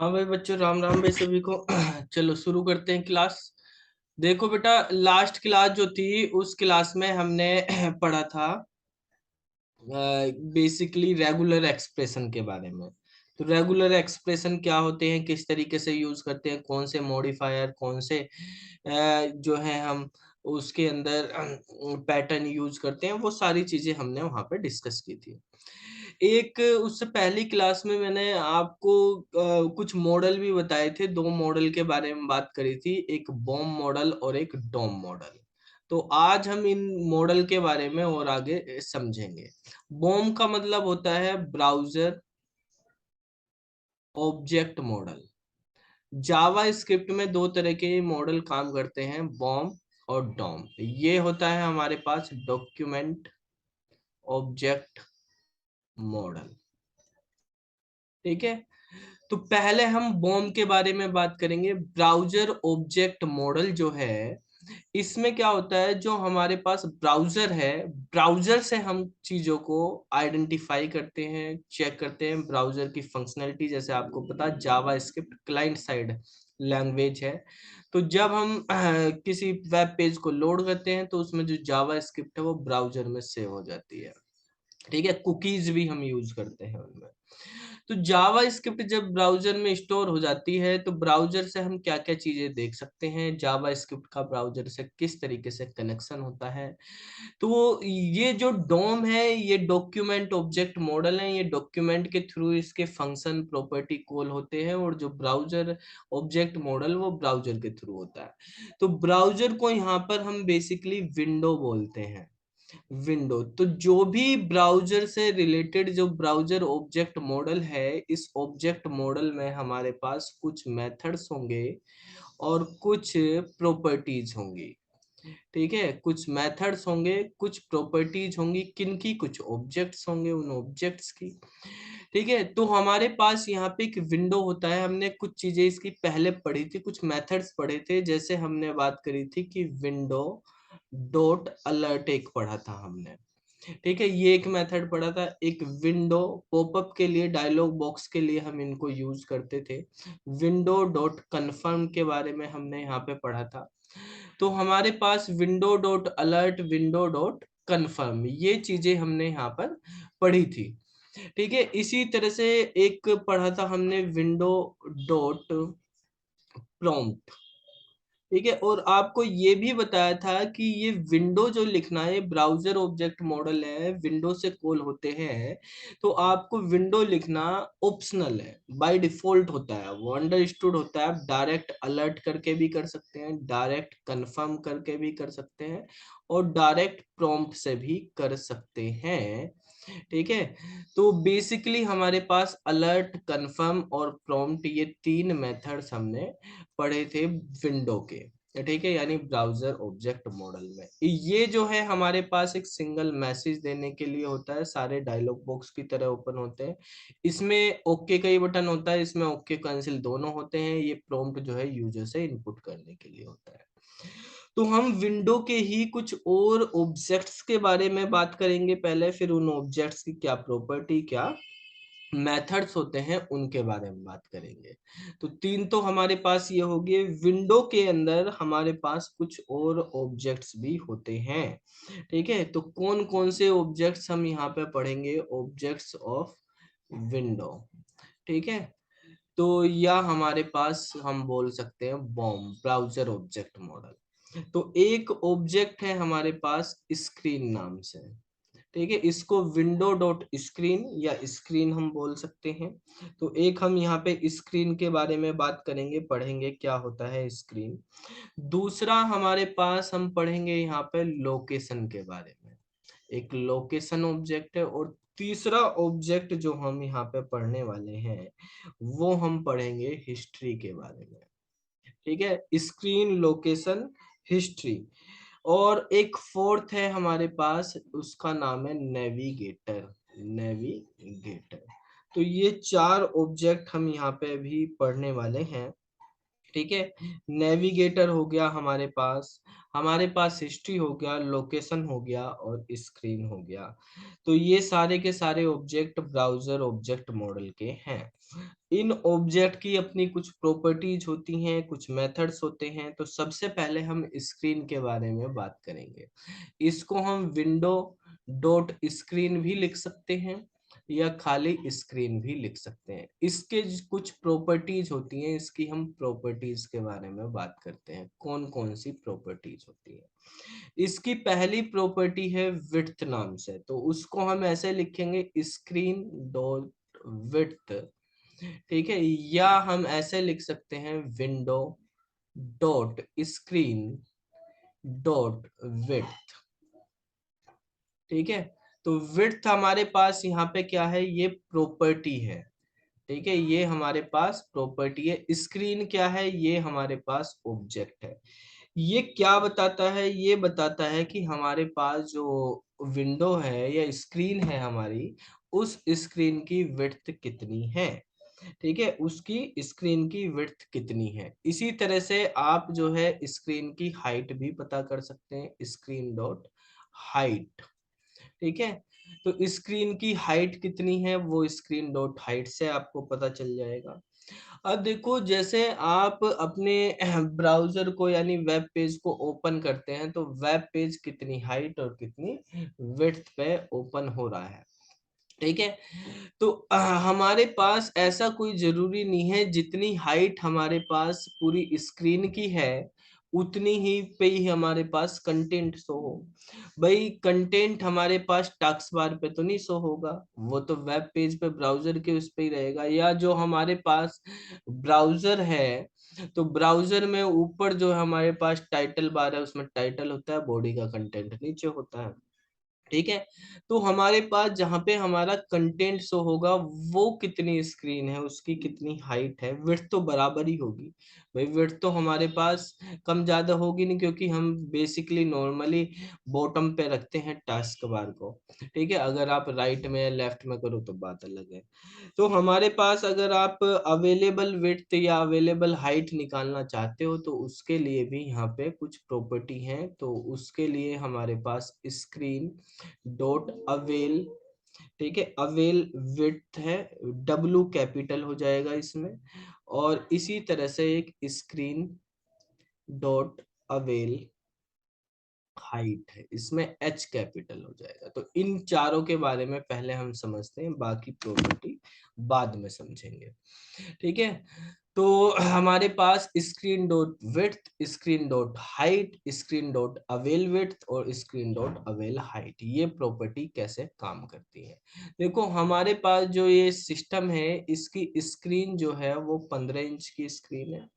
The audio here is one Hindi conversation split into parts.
हाँ भाई बच्चों, राम राम भाई सभी को। चलो शुरू करते हैं क्लास। देखो बेटा, लास्ट क्लास जो थी उस क्लास में हमने पढ़ा था बेसिकली रेगुलर एक्सप्रेशन के बारे में। तो रेगुलर एक्सप्रेशन क्या होते हैं, किस तरीके से यूज करते हैं, कौन से मॉडिफायर, कौन से जो है हम उसके अंदर पैटर्न यूज करते हैं, वो सारी चीजें हमने वहां पे डिस्कस की थी। एक उससे पहली क्लास में मैंने आपको कुछ मॉडल भी बताए थे। दो मॉडल के बारे में बात करी थी, एक बॉम्ब मॉडल और एक डोम मॉडल। तो आज हम इन मॉडल के बारे में और आगे समझेंगे। बॉम्ब का मतलब होता है ब्राउजर ऑब्जेक्ट मॉडल। जावा स्क्रिप्ट में दो तरह के मॉडल काम करते हैं, बॉम्ब और डोम। ये होता है हमारे पास डॉक्यूमेंट ऑब्जेक्ट मॉडल। ठीक है, तो पहले हम बॉम्ब के बारे में बात करेंगे। ब्राउजर ऑब्जेक्ट मॉडल जो है, इसमें क्या होता है, जो हमारे पास ब्राउजर है, ब्राउजर से हम चीजों को आइडेंटिफाई करते हैं, चेक करते हैं ब्राउजर की फंक्शनैलिटी। जैसे आपको पता है जावा स्क्रिप्ट क्लाइंट साइड लैंग्वेज है। तो जब हम किसी वेब पेज को लोड करते हैं तो उसमें जो जावा स्क्रिप्ट है वो ब्राउजर में सेव हो जाती है। ठीक है, कुकीज भी हम यूज करते हैं उनमें। तो जावा स्क्रिप्ट जब ब्राउजर में स्टोर हो जाती है तो ब्राउजर से हम क्या क्या चीजें देख सकते हैं, जावा स्क्रिप्ट का ब्राउजर से किस तरीके से कनेक्शन होता है। तो ये जो डोम है ये डॉक्यूमेंट ऑब्जेक्ट मॉडल है। ये डॉक्यूमेंट के थ्रू इसके फंक्शन प्रॉपर्टी कॉल होते हैं, और जो ब्राउजर ऑब्जेक्ट मॉडल वो ब्राउजर के थ्रू होता है। तो ब्राउजर को यहाँ पर हम बेसिकली विंडो बोलते हैं। विंडो, तो जो भी ब्राउजर से रिलेटेड जो ब्राउजर ऑब्जेक्ट मॉडल है, इस ऑब्जेक्ट मॉडल में हमारे पास कुछ मेथड्स होंगे और कुछ प्रॉपर्टीज होंगी। ठीक है, कुछ मेथड्स होंगे, कुछ प्रॉपर्टीज होंगी, किनकी, कुछ ऑब्जेक्ट्स होंगे, उन ऑब्जेक्ट्स की। ठीक है, तो हमारे पास यहाँ पे एक विंडो होता है। हमने कुछ चीजें इसकी पहले पढ़ी थी, कुछ मेथड्स पढ़े थे। जैसे हमने बात करी थी कि विंडो डॉट अलर्ट एक पढ़ा था हमने। ठीक है, ये एक मेथड पढ़ा था। एक विंडो पॉपअप के लिए, डायलॉग बॉक्स के लिए हम इनको यूज करते थे। विंडो डॉट कन्फर्म के बारे में हमने यहाँ पे पढ़ा था। तो हमारे पास window dot alert, window dot confirm, ये चीजें हमने यहाँ पर पढ़ी थी। ठीक है, इसी तरह से एक पढ़ा था हमने विंडो डॉट प्रॉम्प्ट। ठीक है, और आपको ये भी बताया था कि ये विंडो जो लिखना है, ब्राउजर ऑब्जेक्ट मॉडल है, विंडो से कॉल होते हैं। तो आपको विंडो लिखना ऑप्शनल है, बाय डिफॉल्ट होता है, वो अंडरस्टूड होता है। आप डायरेक्ट अलर्ट करके भी कर सकते हैं, डायरेक्ट कंफर्म करके भी कर सकते हैं, और डायरेक्ट प्रॉम्प्ट से भी कर सकते हैं। ठीक है, तो बेसिकली हमारे पास अलर्ट, कंफर्म और प्रॉम्प्ट, ये तीन मेथड्स हमने पढ़े थे विंडो के। ठीक है, यानी ब्राउजर ऑब्जेक्ट मॉडल में ये जो है हमारे पास एक सिंगल मैसेज देने के लिए होता है, सारे डायलॉग बॉक्स की तरह ओपन होते हैं। इसमें ओके का ही बटन होता है, इसमें ओके कैंसिल दोनों होते हैं। ये प्रॉम्प्ट जो है यूजर से इनपुट करने के लिए होता है। तो हम विंडो के ही कुछ और ऑब्जेक्ट्स के बारे में बात करेंगे पहले, फिर उन ऑब्जेक्ट्स की क्या प्रॉपर्टी, क्या मेथड्स होते हैं, उनके बारे में बात करेंगे। तो तीन तो हमारे पास ये हो गए। विंडो के अंदर हमारे पास कुछ और ऑब्जेक्ट्स भी होते हैं। ठीक है, तो कौन कौन से ऑब्जेक्ट्स हम यहाँ पे पढ़ेंगे, ऑब्जेक्ट्स ऑफ विंडो। ठीक है, तो या हमारे पास हम बोल सकते हैं बॉम्ब, ब्राउजर ऑब्जेक्ट मॉडल। तो एक ऑब्जेक्ट है हमारे पास स्क्रीन नाम से। ठीक है, इसको विंडो डॉट स्क्रीन या स्क्रीन हम बोल सकते हैं। तो एक हम यहाँ पे स्क्रीन के बारे में बात करेंगे, पढ़ेंगे क्या होता है स्क्रीन। दूसरा हमारे पास हम पढ़ेंगे यहाँ पे लोकेशन के बारे में, एक लोकेशन ऑब्जेक्ट है। और तीसरा ऑब्जेक्ट जो हम यहाँ पे पढ़ने वाले हैं वो हम पढ़ेंगे हिस्ट्री के बारे में। ठीक है, स्क्रीन, लोकेशन, हिस्ट्री। और एक फोर्थ है हमारे पास, उसका नाम है नेविगेटर। नेविगेटर, तो ये चार ऑब्जेक्ट हम यहाँ पे अभी पढ़ने वाले हैं। ठीक है, नेविगेटर हो गया हमारे पास हिस्ट्री हो गया, लोकेशन हो गया और स्क्रीन हो गया। तो ये सारे के सारे ऑब्जेक्ट ब्राउजर ऑब्जेक्ट मॉडल के हैं। इन ऑब्जेक्ट की अपनी कुछ प्रॉपर्टीज होती हैं, कुछ मेथड्स होते हैं। तो सबसे पहले हम स्क्रीन के बारे में बात करेंगे। इसको हम विंडो डॉट स्क्रीन भी लिख सकते हैं या खाली स्क्रीन भी लिख सकते हैं। इसके कुछ प्रॉपर्टीज होती हैं, इसकी हम प्रॉपर्टीज के बारे में बात करते हैं, कौन कौन सी प्रॉपर्टीज होती है। इसकी पहली प्रॉपर्टी है विड्थ नाम से, तो उसको हम ऐसे लिखेंगे स्क्रीन डॉट विड्थ। ठीक है, या हम ऐसे लिख सकते हैं window dot screen dot width. ठीक है, तो विड्थ हमारे पास यहाँ पे क्या है, ये प्रॉपर्टी है। ठीक है, ये हमारे पास प्रॉपर्टी है। स्क्रीन क्या है, ये हमारे पास ऑब्जेक्ट है। ये क्या बताता है, ये बताता है कि हमारे पास जो विंडो है या स्क्रीन है हमारी, उस स्क्रीन की विड्थ कितनी है। ठीक है, उसकी स्क्रीन की विड्थ कितनी है। इसी तरह से आप जो है स्क्रीन की हाइट भी पता कर सकते हैं, स्क्रीन डॉट हाइट। ठीक है, तो स्क्रीन की हाइट कितनी है वो स्क्रीन डॉट हाइट से आपको पता चल जाएगा। अब देखो, जैसे आप अपने ब्राउजर को यानी वेब पेज को ओपन करते हैं, तो वेब पेज कितनी हाइट और कितनी विड्थ पे ओपन हो रहा है। ठीक है, तो हमारे पास ऐसा कोई जरूरी नहीं है, जितनी हाइट हमारे पास पूरी स्क्रीन की है उतनी ही पे ही हमारे पास कंटेंट शो हो। भाई कंटेंट हमारे पास टास्क बार पे तो नहीं शो होगा, वो तो वेब पेज पे ब्राउजर के उस पे ही रहेगा। या जो हमारे पास ब्राउजर है, तो ब्राउजर में ऊपर जो हमारे पास टाइटल बार है उसमें टाइटल होता है, बॉडी का कंटेंट नीचे होता है। ठीक है, तो हमारे पास जहां पे हमारा कंटेंट शो होगा वो कितनी स्क्रीन है, उसकी कितनी हाइट है, विड्थ तो बराबर ही होगी। भाई विड्थ तो हमारे पास कम ज्यादा होगी नहीं, क्योंकि हम बेसिकली नॉर्मली बॉटम पे रखते हैं टास्क बार को। ठीक है, अगर आप राइट में या लेफ्ट में करो तो बात अलग है। तो हमारे पास अगर आप अवेलेबल विड्थ या अवेलेबल हाइट निकालना चाहते हो, तो उसके लिए भी यहाँ पे कुछ प्रॉपर्टी है। तो उसके लिए हमारे पास स्क्रीन डॉट अवेल, ठीक है, अवेल विड्थ है, डब्ल्यू कैपिटल हो जाएगा इसमें। और इसी तरह से एक स्क्रीन डॉट अवेल हाइट है, इसमें एच कैपिटल हो जाएगा। तो इन चारों के बारे में पहले हम समझते हैं, बाकी प्रॉपर्टी बाद में समझेंगे। ठीक है, तो हमारे पास screen dot width, screen dot height, screen dot avail width और स्क्रीन डॉट अवेल हाइट, ये प्रॉपर्टी कैसे काम करती है। देखो हमारे पास जो ये सिस्टम है, इसकी स्क्रीन जो है वो 15 इंच की स्क्रीन है।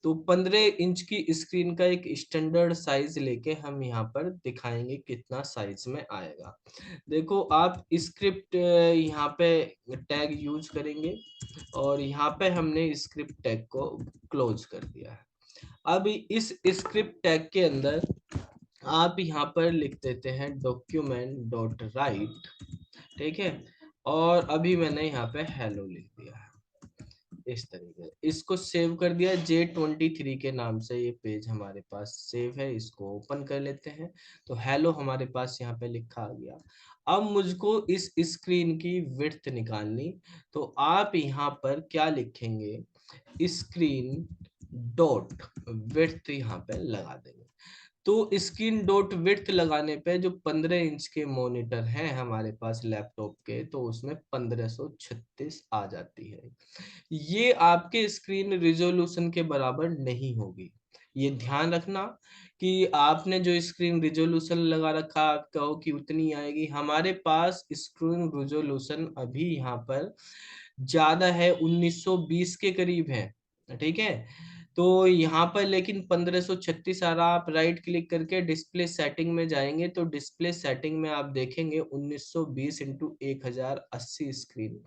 तो 15 इंच की स्क्रीन का एक स्टैंडर्ड साइज लेके हम यहाँ पर दिखाएंगे कितना साइज में आएगा। देखो आप स्क्रिप्ट यहाँ पे टैग यूज करेंगे और यहाँ पे हमने स्क्रिप्ट टैग को क्लोज कर दिया है। अब इस स्क्रिप्ट टैग के अंदर आप यहाँ पर लिख देते हैं डॉक्यूमेंट डॉट राइट। ठीक है, और अभी मैंने यहाँ पे हेलो लिख दिया है। इस तरीके से इसको सेव कर दिया, J23 के नाम से ये पेज हमारे पास सेव है। इसको ओपन कर लेते हैं, तो हेलो हमारे पास यहाँ पे लिखा आ गया। अब मुझको इस स्क्रीन की विड्थ निकालनी, तो आप यहाँ पर क्या लिखेंगे, स्क्रीन डॉट विड्थ यहाँ पे लगा देंगे। तो स्क्रीन डॉट विड्थ लगाने पे जो 15 इंच के मॉनिटर हैं हमारे पास लैपटॉप के, तो उसमें 1536 आ जाती है। ये आपके स्क्रीन रिजोल्यूशन के बराबर नहीं होगी, ये ध्यान रखना। कि आपने जो स्क्रीन रिजोल्यूशन लगा रखा, आप कहो कि उतनी आएगी, हमारे पास स्क्रीन रिजोल्यूशन अभी यहाँ पर ज्यादा है, 1920 के करीब है। ठीक है, तो यहाँ पर लेकिन 1536 आ रहा। आप राइट क्लिक करके डिस्प्ले सेटिंग में जाएंगे, तो डिस्प्ले सेटिंग में आप देखेंगे 1920 इंटू 1080 स्क्रीन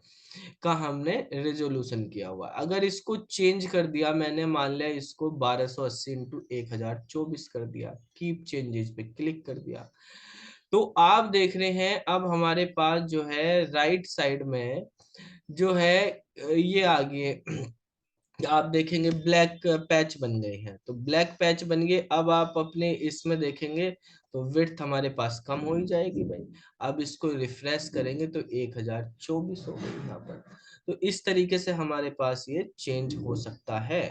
का हमने रेजोल्यूशन किया हुआ। अगर इसको चेंज कर दिया मैंने, मान लिया इसको 1280 इंटू 1024 कर दिया, कीप चेंजेस पे क्लिक कर दिया, तो आप देख रहे हैं अब हमारे पास जो है राइट साइड में जो है ये आ गए आप देखेंगे ब्लैक पैच बन गए हैं, तो ब्लैक पैच बन गए। अब आप अपने इसमें देखेंगे तो विड्थ हमारे पास कम हो ही जाएगी भाई। अब इसको रिफ्रेश करेंगे तो 1024 हो गई यहाँ पर। तो इस तरीके से हमारे पास ये चेंज हो सकता है,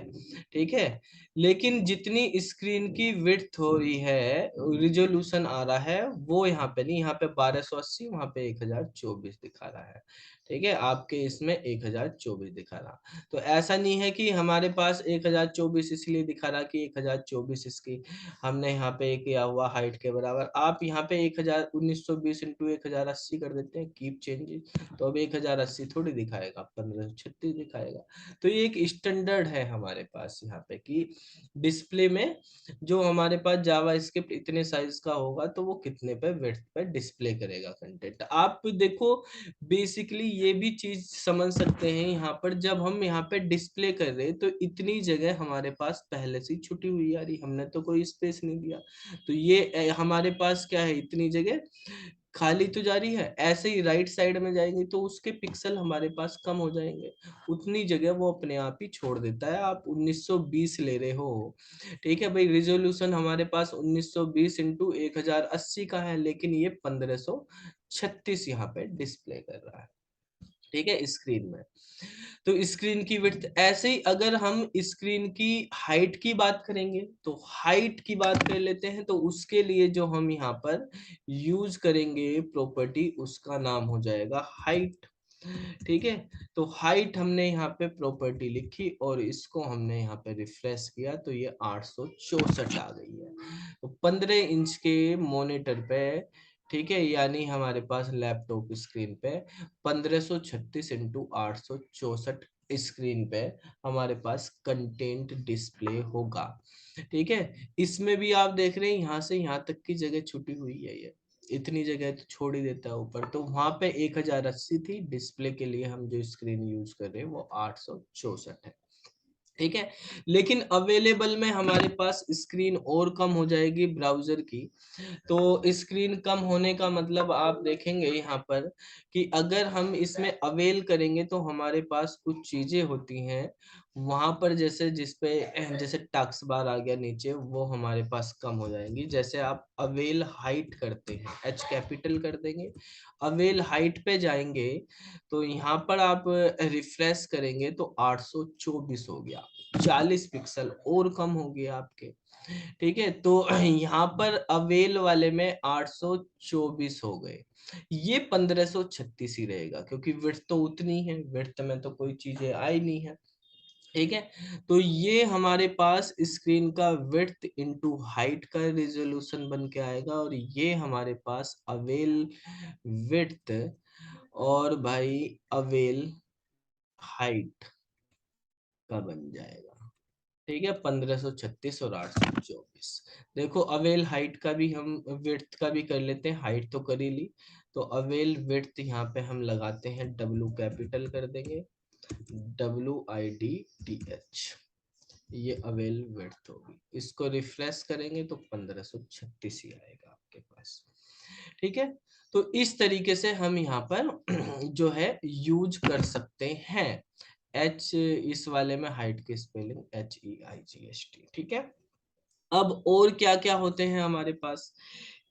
ठीक है। लेकिन जितनी स्क्रीन की विड्थ हो रही है, रिजोल्यूशन आ रहा है, वो यहाँ पे नहीं, यहाँ पे 1280, वहां पे 1024 दिखा रहा है, ठीक है। आपके इसमें 1024 दिखा रहा। तो ऐसा नहीं है कि हमारे पास 1024 इसलिए दिखा रहा कि 1024 इसकी हमने यहाँ पे किया हुआ हाइट के बराबर। आप यहाँ पे 1920 इंटू 1080 कर देते हैं, कीप चेंजेस, तो अब 1080 थोड़ी दिखाएगा, 1536 दिखाएगा। तो ये एक स्टैंडर्ड है हमारे पास यहाँ पे कि डिस्प्ले में जो हमारे पास जावा स्क्रिप्ट इतने साइज का होगा तो वो कितने पे विड्थ पे डिस्प्ले करेगा कंटेंट। आप देखो बेसिकली ये भी चीज समझ सकते हैं यहाँ पर, जब हम यहाँ पे डिस्प्ले कर रहे हैं तो इतनी जगह हमारे पास पहले से छुटी हुई आ रही, हमने तो कोई स्पेस नहीं दिया। तो ये हमारे पास क्या है, इतनी जगह खाली तो जा रही है। ऐसे ही राइट साइड में जाएंगे तो उसके पिक्सल हमारे पास कम हो जाएंगे, उतनी जगह वो अपने आप ही छोड़ देता है। आप 1920 ले रहे हो, ठीक है भाई, रिजोल्यूशन हमारे पास 1920 इंटू 1080 का है, लेकिन ये 1536 यहाँ पे डिस्प्ले कर रहा है, ठीक है, स्क्रीन में। तो स्क्रीन की विड्थ ऐसे ही। अगर हम स्क्रीन की हाइट की बात करेंगे तो हाइट की बात कर लेते हैं, तो उसके लिए जो हम यहाँ पर यूज करेंगे प्रॉपर्टी, उसका नाम हो जाएगा हाइट, ठीक है। तो हाइट हमने यहाँ पे प्रॉपर्टी लिखी और इसको हमने यहाँ पे रिफ्रेश किया तो ये 864 आ गई है। तो 15 इंच के मॉनिटर पे, ठीक है, यानी हमारे पास लैपटॉप स्क्रीन पे 1536 इंटू 864 स्क्रीन पे हमारे पास कंटेंट डिस्प्ले होगा, ठीक है। इसमें भी आप देख रहे हैं यहाँ से यहाँ तक की जगह छुटी हुई है, ये इतनी जगह तो छोड़ ही देता है ऊपर। तो वहां पे 1080 थी, डिस्प्ले के लिए हम जो स्क्रीन यूज कर रहे हैं वो 864 है, ठीक है। लेकिन अवेलेबल में हमारे पास स्क्रीन और कम हो जाएगी ब्राउजर की। तो स्क्रीन कम होने का मतलब आप देखेंगे यहाँ पर कि अगर हम इसमें अवेल करेंगे तो हमारे पास कुछ चीजें होती हैं वहां पर, जैसे जिसपे जैसे टक्स बार आ गया नीचे, वो हमारे पास कम हो जाएंगी। जैसे आप अवेल हाइट करते हैं, एच कैपिटल कर देंगे, अवेल हाइट पे जाएंगे तो यहाँ पर आप रिफ्रेश करेंगे तो 824 हो गया, 40 पिक्सल और कम हो गया आपके, ठीक है। तो यहाँ पर अवेल वाले में 824 हो गए, ये 1536 ही रहेगा क्योंकि विड्थ तो उतनी है, विड्थ में तो कोई चीजें आई नहीं है, ठीक है। तो ये हमारे पास स्क्रीन का विड्थ इनटू हाइट का रिजोल्यूशन बन के आएगा, और ये हमारे पास अवेल विड्थ और भाई अवेल हाइट का बन जाएगा, ठीक है, 1536 और 824। देखो अवेल हाइट का भी हम विड्थ का भी कर लेते हैं, हाइट तो कर ही ली। तो अवेल विड्थ यहाँ पे हम लगाते हैं, डब्ल्यू कैपिटल कर देंगे, WIDTH, ये अवेल विड्थ होगी। इसको रिफ्रेश करेंगे तो 1536 ही आएगा आपके पास, ठीक है। तो इस तरीके से हम यहाँ पर जो है यूज कर सकते हैं। एच इस वाले में हाइट की स्पेलिंग HEIGHT, ठीक है। अब और क्या क्या होते हैं हमारे पास,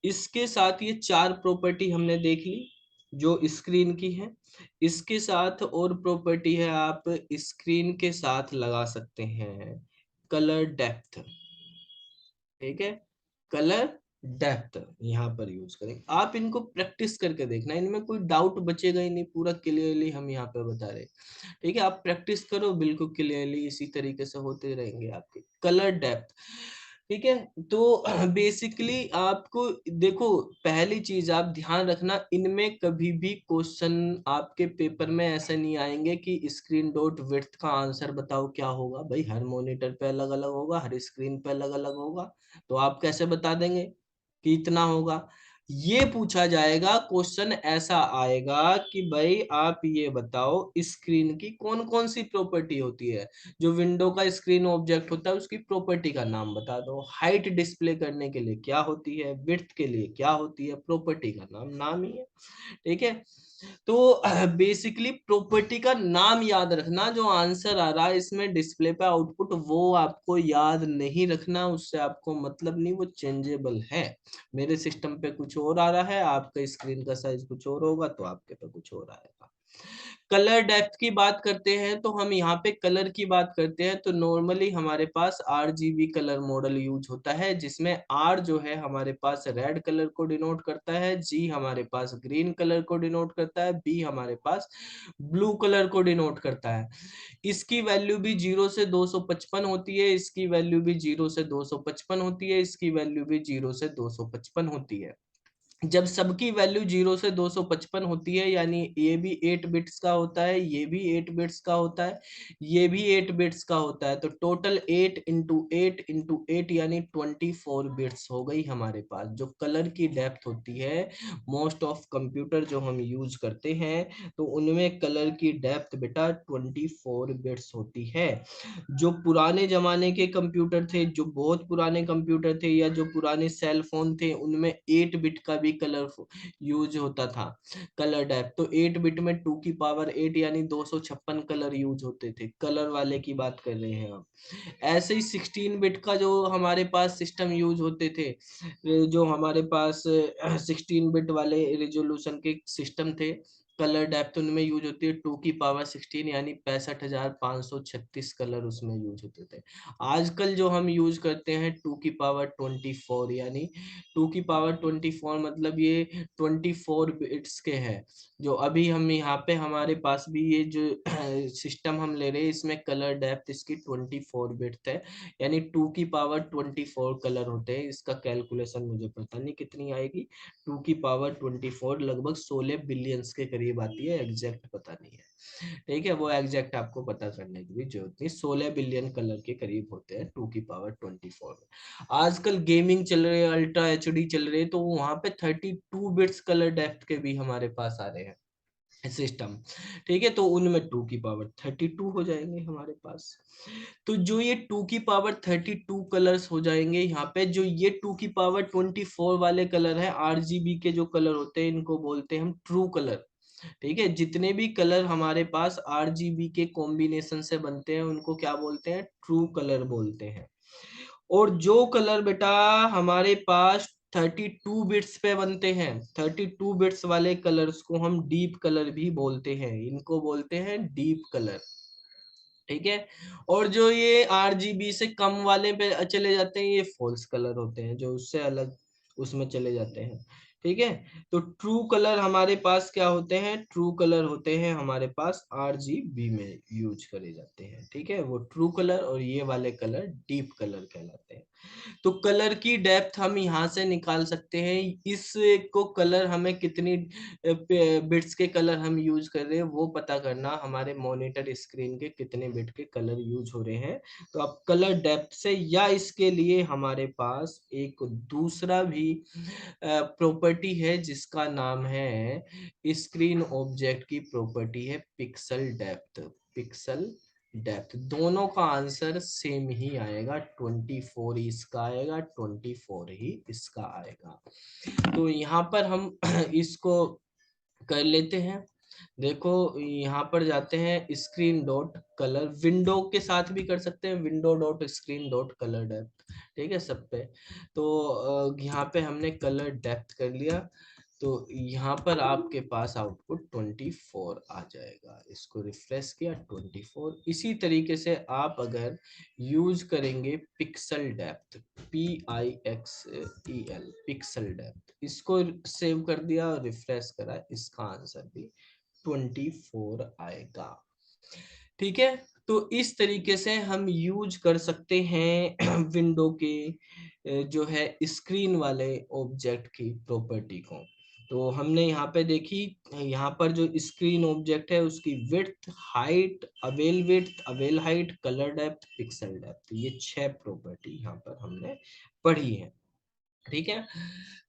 इसके साथ ये चार प्रॉपर्टी हमने देख ली जो स्क्रीन की है। इसके साथ और प्रॉपर्टी है, आप स्क्रीन के साथ लगा सकते हैं कलर डेप्थ, ठीक है, कलर डेप्थ यहाँ पर यूज करें। आप इनको प्रैक्टिस करके देखना, इनमें कोई डाउट बचेगा ही नहीं, पूरा क्लियरली हम यहाँ पे बता रहे हैं, ठीक है। आप प्रैक्टिस करो, बिल्कुल क्लियरली इसी तरीके से होते रहेंगे आपके कलर डेप्थ, ठीक है। तो बेसिकली आपको देखो, पहली चीज आप ध्यान रखना, इनमें कभी भी क्वेश्चन आपके पेपर में ऐसे नहीं आएंगे कि स्क्रीन डॉट विड्थ का आंसर बताओ क्या होगा। भाई हर मॉनिटर पे अलग अलग होगा, हर स्क्रीन पे अलग अलग होगा, तो आप कैसे बता देंगे कि इतना होगा। ये पूछा जाएगा, क्वेश्चन ऐसा आएगा कि भाई आप ये बताओ स्क्रीन की कौन कौन सी प्रॉपर्टी होती है, जो विंडो का स्क्रीन ऑब्जेक्ट होता है उसकी प्रॉपर्टी का नाम बता दो, हाइट डिस्प्ले करने के लिए क्या होती है, विड्थ के लिए क्या होती है, प्रॉपर्टी का नाम नाम ही है, ठीक है। तो बेसिकली प्रॉपर्टी का नाम याद रखना, जो आंसर आ रहा है इसमें डिस्प्ले पे आउटपुट वो आपको याद नहीं रखना, उससे आपको मतलब नहीं, वो चेंजेबल है। मेरे सिस्टम पे कुछ और आ रहा है, आपका स्क्रीन का साइज कुछ और होगा, तो आपके पे कुछ और आएगा। कलर डेप्थ की बात करते हैं तो हम यहाँ पे कलर की बात करते हैं तो नॉर्मली हमारे पास RGB कलर मॉडल यूज होता है, जिसमें R जो है हमारे पास रेड कलर को डिनोट करता है, G हमारे पास ग्रीन कलर को डिनोट करता है, B हमारे पास ब्लू कलर को डिनोट करता है। इसकी वैल्यू भी 0 से 255 होती है, इसकी वैल्यू भी 0 से 255 होती है, इसकी वैल्यू भी 0 से 255 होती है। जब सबकी वैल्यू 0 से 255 होती है, यानी ये भी 8 बिट्स का होता है, ये भी 8 बिट्स का होता है, ये भी 8 बिट्स का होता है, तो टोटल 8 इंटू 8 इंटू 8 यानी 24 बिट्स हो गई हमारे पास। जो कलर की डेप्थ होती है, मोस्ट ऑफ कंप्यूटर जो हम यूज करते हैं तो उनमें कलर की डेप्थ बेटा 24 बिट्स होती है। जो पुराने जमाने के कंप्यूटर थे, जो बहुत पुराने कंप्यूटर थे, या जो पुराने सेल फोन थे, उनमें 8 बिट का भी कलर यूज होता था, कलर डेप्थ। तो 8 बिट में 2 की पावर 8 यानी 256 कलर यूज होते थे, कलर वाले की बात कर रहे हैं हम। ऐसे ही 16 बिट का जो हमारे पास सिस्टम यूज होते थे, जो हमारे पास 16 बिट वाले रेजोल्यूशन के सिस्टम थे, कलर डेप्थ उनमें यूज होती है 2 की पावर 16 यानी 65,536 कलर उसमें यूज होते थे। आजकल जो हम यूज करते हैं 2 की पावर 24 यानी 2 की पावर 24 मतलब ये 24 बिट्स के हैं। जो अभी हम यहाँ पे हमारे पास भी ये जो सिस्टम हम ले रहे हैं, इसमें कलर डेप्थ इसकी 24 बिट्स है, यानी 2 की पावर 24 कलर होते हैं। इसका कैलकुलेशन मुझे पता नहीं कितनी आएगी, 2 की पावर 24 लगभग 16 बिलियंस के करीब आती है, एग्जैक्ट पता नहीं है। ठीक है, वो एग्जैक्ट आपको पता करने की भी जरूरत नहीं, 16 बिलियन कलर के करीब होते हैं 2 की पावर 24 में। आजकल गेमिंग चल रहे हैं, अल्ट्रा HD चल रहे हैं, तो वहां पे 32 बिट्स कलर डेप्थ के भी हमारे पास आ रहे हैं सिस्टम। ठीक है, तो उनमें 2 की पावर 32 हो जाएंगे हमारे पास। तो जो ये 2 की पावर 32 कलर्स हो जाएंगे यहाँ पे, जो ये 2 की पावर 24 वाले कलर है, RGB के जो कलर होते हैं, इनको बोलते हैं हम ट्रू कलर। ठीक है, जितने भी कलर हमारे पास RGB के कॉम्बिनेशन से बनते हैं उनको क्या बोलते हैं, ट्रू कलर बोलते हैं। और जो कलर बेटा हमारे पास 32 बिट्स पे बनते हैं, 32 बिट्स वाले कलर्स को हम डीप कलर भी बोलते हैं, इनको बोलते हैं डीप कलर। ठीक है, और जो ये RGB से कम वाले पे चले जाते हैं, ये फॉल्स कलर होते हैं, जो उससे अलग उसमें चले जाते हैं। ठीक है, तो ट्रू कलर हमारे पास क्या होते हैं, ट्रू कलर होते हैं हमारे पास RGB में यूज करे जाते हैं। ठीक है, वो ट्रू कलर, और ये वाले कलर डीप कलर कहलाते हैं। तो कलर की डेप्थ हम यहाँ से निकाल सकते हैं, इस को कलर हमें कितनी बिट्स के कलर हम यूज कर रहे हैं वो पता करना, हमारे मॉनिटर स्क्रीन के कितने बिट के कलर यूज हो रहे हैं। तो अब कलर डेप्थ से, या इसके लिए हमारे पास एक दूसरा भी प्रॉपर्टी है जिसका नाम है स्क्रीन ऑब्जेक्ट की प्रॉपर्टी है पिक्सल डेप्थ। पिक्सल डेप्थ, दोनों का आंसर सेम ही आएगा, 24 ही इसका आएगा, 24 ही इसका आएगा। तो यहाँ पर हम इसको कर लेते हैं। देखो यहाँ पर जाते हैं, स्क्रीन डॉट कलर, विंडो के साथ भी कर सकते हैं, window dot screen dot colour depth. ठीक है, सब पे। तो यहाँ पे हमने कलर डेप्थ कर लिया, तो यहाँ पर आपके पास आउटपुट 24 आ जाएगा। इसको रिफ्रेश किया, 24। इसी तरीके से आप अगर यूज करेंगे pixel depth, PIXEL, pixel depth, इसको सेव कर दिया और रिफ्रेश करा, इसका आंसर भी 24 आएगा। ठीक है, तो इस तरीके से हम यूज कर सकते हैं विंडो के जो है स्क्रीन वाले ऑब्जेक्ट की प्रॉपर्टी को। तो हमने यहाँ पे देखी, यहाँ पर जो स्क्रीन ऑब्जेक्ट है उसकी width, height, avail width, avail height, colour depth, pixel depth, ये 6 प्रॉपर्टी यहाँ पर हमने पढ़ी है। ठीक है,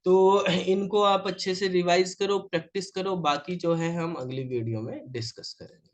तो इनको आप अच्छे से रिवाइज करो, प्रैक्टिस करो, बाकी जो है हम अगली वीडियो में डिस्कस करेंगे।